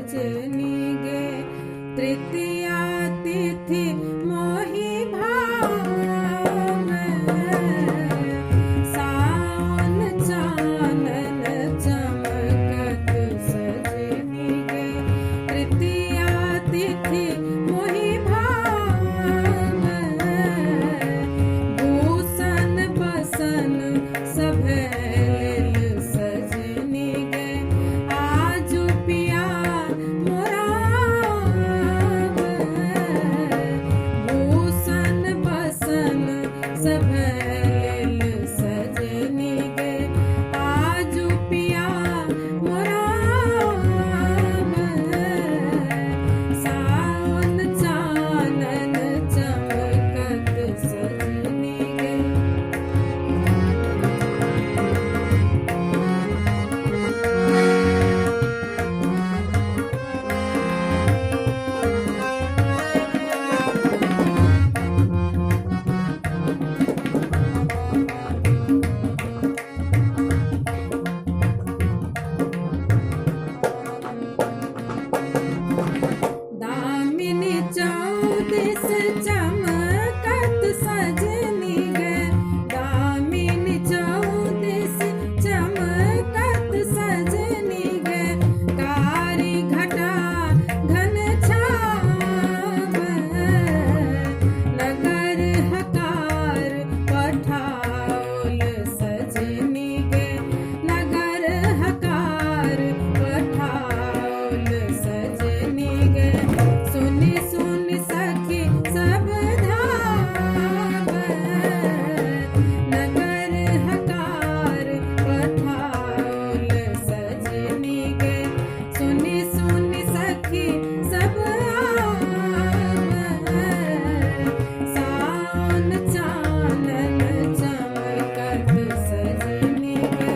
सजनी गे तृतीया तिथि मोहि भावै सावन चानन चमकत सजनी गे तृतीया तिथि मोहि भावै भूषण बसन सभै सजनी गे आजु पिया मोरा भूषण बसन सभै सजनी गे आजु पिया मोरा सावन चानन चमकत सजनी गे दामिनी चौदिस चमकत सजनी गे दामिनी चौदिस चमकत सजनी गे कारी घटा घन छावै नगर हकार पठाओल सजनी गे नगर हकार पठाओल सजनी गे सुनि सुनि सखी सब धावै नगर हकार पठाओल सजनी गे सुनि सुनि सखी सब आवै सावन चानन चमकत सजनी गे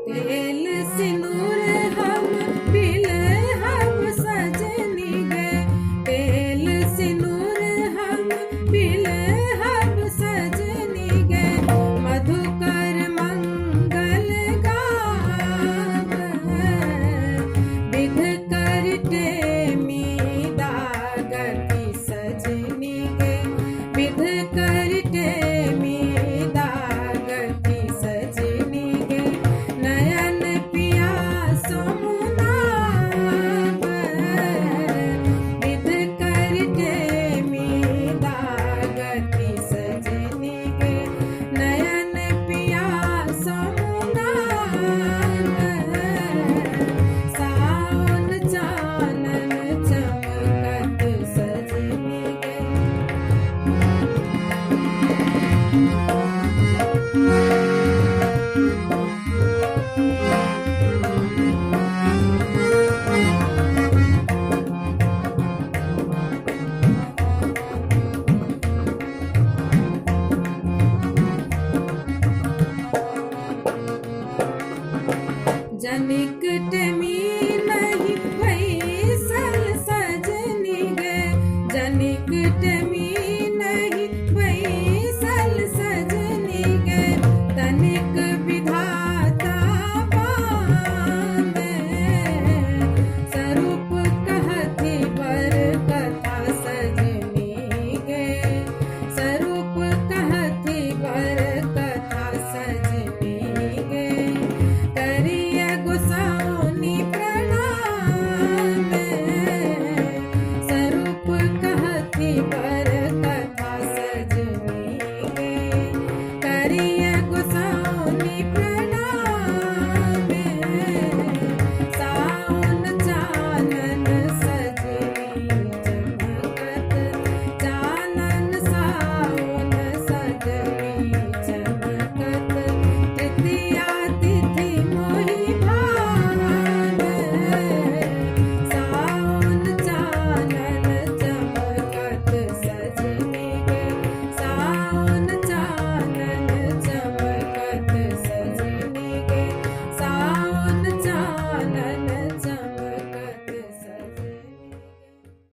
तेल सिंदूर हम पिलहब सजनी गे तेल सिंदूर हम पिलहब सजनी गे मधुकर मंगल गावै विध कर टेमी दागती सजनी गे विध कर टेमी दागती सजनी गे नयन पिया समुनावै विध कर टेमी दागती सजनी गे नयन पिया समुनावै सावन चानन चमकत सजनी गे जनिक टेमी